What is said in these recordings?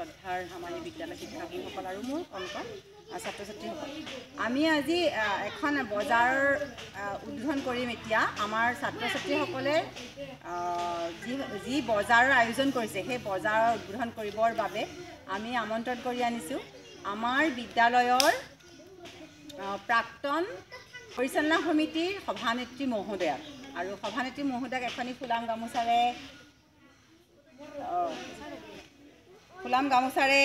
শ্ৰদ্ধাৰ আমাৰ বিদ্যালয় শিক্ষাৰ্থীসকল আৰু মোৰ কণ ছাত্ৰ ছাত্ৰীসকল, আমি আজি এখন বজাৰ উদ্বোধন কৰিম। এতিয়া আমাৰ ছাত্ৰ ছাত্ৰীসকলে যি বজাৰৰ আয়োজন কৰিছে সেই বজাৰ উদ্বোধন কৰিবৰ বাবে আমি আমন্ত্ৰণ কৰি আনিছোঁ আমাৰ বিদ্যালয়ৰ প্ৰাক্তন পৰিচালনা সমিতিৰ সভানেত্ৰী মহোদয়াক। আৰু সভানেত্ৰী মহোদয়াক এখনি ফুলাম গামোচাৰে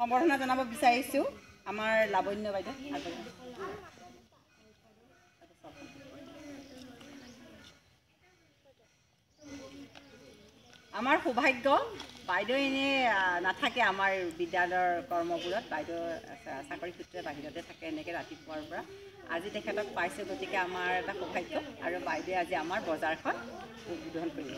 সম্বৰ্ধনা জনাব বিচাৰিছোঁ। আমাৰ লাৱণ্য বাইদেউ আমাৰ সৌভাগ্য বাইদেউ এনেই নাথাকে আমাৰ বিদ্যালয়ৰ কৰ্মবোৰত, বাইদেউ চাকৰি সূত্ৰে বাহিৰতে থাকে এনেকৈ ৰাতিপুৱাৰ পৰা। আজি তেখেতক পাইছোঁ, গতিকে আমাৰ এটা সৌভাগ্য আৰু বাইদেৱে আজি আমাৰ বজাৰখন উদ্বোধন কৰিব।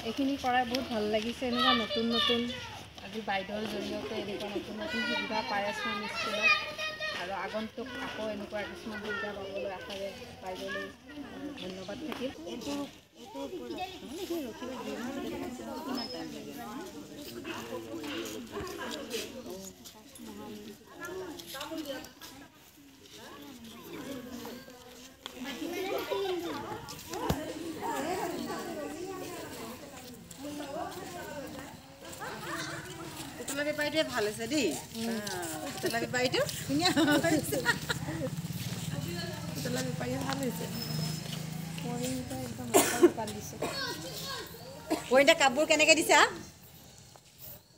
এইখিনি কৰাই বহুত ভাল লাগিছে। এনেকুৱা নতুন নতুন আজি বাইদেউৰ জৰিয়তে এনেকুৱা নতুন নতুন সুবিধা পাই আছোঁ আমি স্কুলত, আৰু আগন্তুক আকৌ এনেকুৱা কিছুমান সুবিধা পাবলৈ আশাৰে বাইদেউলৈ ধন্যবাদ থাকিল। পুতলা বেপাৰীটোৱে ভাল হৈছে দেই, পুতলা বেপাৰীটো ধুনীয়া পুতলা বেপাৰীয়ে ভাল হৈছে। পৰিণীতা কাপোৰ কেনেকৈ দিছা?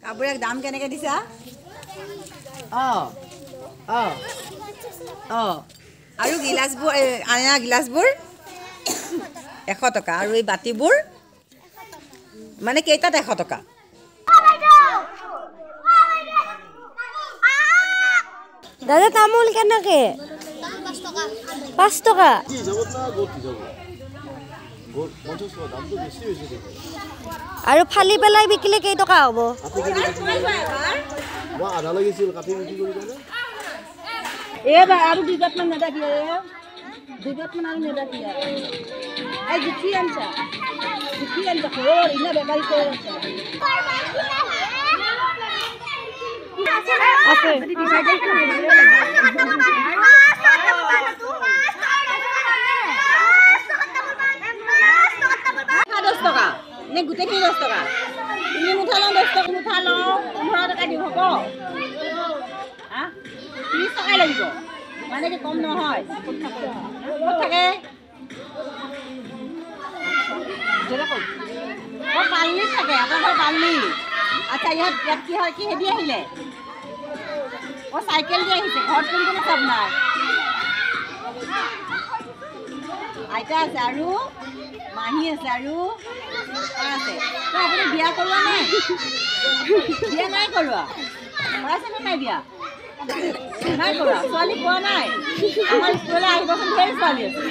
কাপোৰৰ দাম কেনেকৈ দিছা? আৰু গিলাচবোৰ, আইনা গিলাচবোৰ 100 টকা, আৰু এই বাতিবোৰ মানে কেইটাত 100 টকা? দাদা তামোল কেনেকে? 5 টকা। আৰু ফালি পেলাই বিকিলে কেই টকা হ'ব? আধা লাগিছিল কাটি বিক্ৰী কৰি দিলে। এইবাৰ আৰু 2 মান নেদাকি, 2 মান আৰু নেদাকি। এই জুঠি আনছা ঘৰৰ ইনা বেপাৰী কৈ আছে। গোটেইখিনি 10 টকা। তিনি মুঠা লওঁ, 10 টকা মুঠা লওঁ, 15 টকা দিওঁ হ'ব? 30 টকাই লাগিব, মানে কি কম নহয়? ক'ত থাকে? পাল্লি থাকে, আপোনাৰ পাল্লি। আচ্ছা, ইয়াত কি হয়, কিহেদি আহিলে? চাইকেল দি আহিছে। ঘৰত কোন কোন আছে আপোনাৰ? আইতা আছে আৰু মাহী আছে আৰু আছে। আপুনি বিয়া কৰোৱা নাই? বিয়া নাই কৰোৱা? কৰাইছেনে নাই বিয়া? নাই কৰা? ছোৱালী পোৱা নাই? আমাৰ স্কুললৈ আহিবচোন, ধেৰ ছোৱালী আছে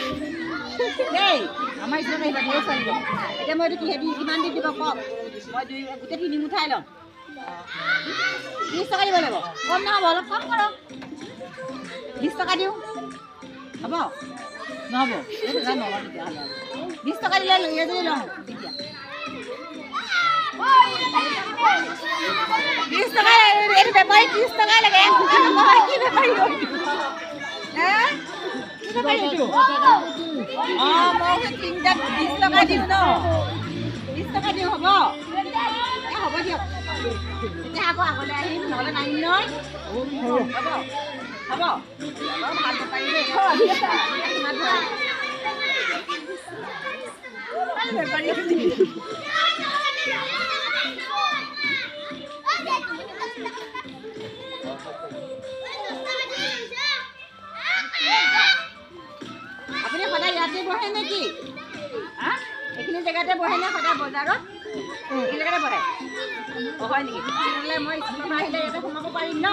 দেই। আমাৰ স্কুলত আহিবা, ধেৰ ছোৱালী আছে। এতিয়া মই এইটো কিহেদি কিমান দি দিব কওক? মই গোটেই 3 মুঠাই ল'ম। 30 টকা দিব লাগিব। কম নহ'ব, অলপ কম কৰক। 20 টকা দিওঁ, হ'ব? নহ'ব? নহয় তেতিয়াহ'লে 20 টকা দিলে লৈ যদি লওঁ তেতিয়া 30 টকা। এইটো বেপাৰী 30 টকাই লাগে। কি বেপাৰী? কি বেপাৰী এইটো? মই 3টাত 20 টকা দিওঁ ন? 20 টকা দিওঁ, হ'ব? হ'ব দিয়ক। তেতিয়া আকৌ আগলৈ আহিম, নহ'লে নাহিম নহয়। হ'ব হ'ব, ভাল বেপাৰী দেই। বেপাৰী আপুনি সদায় ইয়াতে বহে নেকি? এইখিনি জেগাতে বহে নে সদায় বজাৰত? এইখিনি জেগাতে বহে? হয় নেকি? তেতিয়াহ'লে মই স্কুলৰ পৰা আহিলে ইয়াতে সোমাব পাৰিম ন?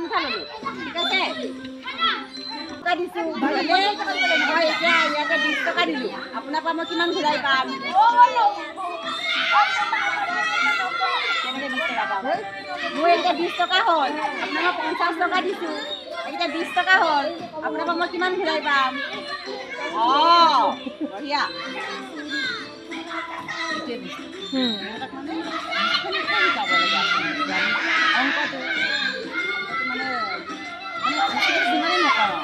মুঠা ল'লোঁ ঠিক আছে টকা দিছোঁ মই এতিয়া ইয়াতে 20 টকা দিলোঁ আপোনাৰ পৰা মই কিমান ঘূৰাই পাম কেনেকৈ 20 টকা পাম মোৰ এতিয়া 20 টকা হ'ল আপোনাক 50 টকা দিছোঁ এতিয়া 20 টকা হ'ল আপোনাৰ পৰা মই কিমান ঘূৰাই পাম অঁ বঢ়িয়া অংকটো মানে যিমানে নকৰোঁ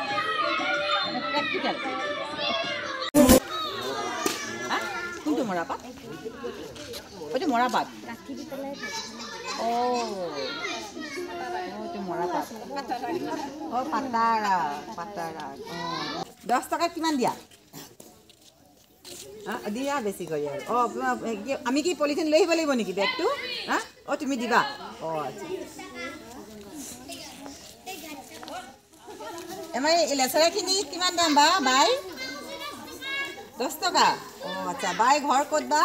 প্ৰেক্টিকেল কোনটো মৰাপাত এইটো মৰাপাত এইটো মৰাপাত অঁ পাতাৰা পাতাৰা অঁ 10 টকাত কিমান দিয়া দিয়া বেছি কৰি আৰু অঁ আমি কি পলিথিন লৈ আহিব লাগিব নেকি বেগটো হা অঁ তুমি দিবা অঁ আচ্ছা আমাৰ এই লেচেৰাখিনি কিমান দাম বা বাই 10 টকা অঁ আচ্ছা বাই ঘৰ ক'ত বা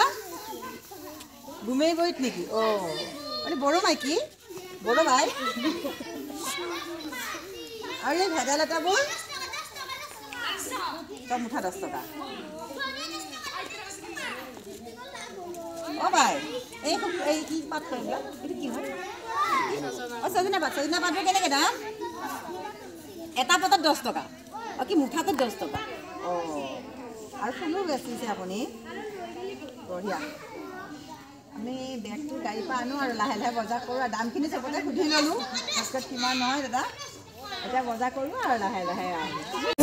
গুমেইবৰিত নেকি অঁ মানে বড়ো মাইকী বড়ো বাই আৰু এই ভেদাইলতাবোৰ চব মুঠা 10 টকা অঁ বাই এই কি পাত কৰিবা এইটো কি হয় অঁ ছজনা পাতটো কেনেকৈ দাম এটা পাতত 10 টকা অঁ কি মুঠাটোত 10 টকা অঁ আৰু ফুলো বেচিছে আপুনি বঢ়িয়া আমি বেগটো গাড়ীৰ পৰা আনো আৰু লাহে লাহে বজাৰ কৰোঁ আৰু দামখিনি চবতে সুধি ল'লোঁ ফাৰ্ষ্টত কিমান নহয় দাদা এতিয়া বজাৰ কৰোঁ আৰু লাহে লাহে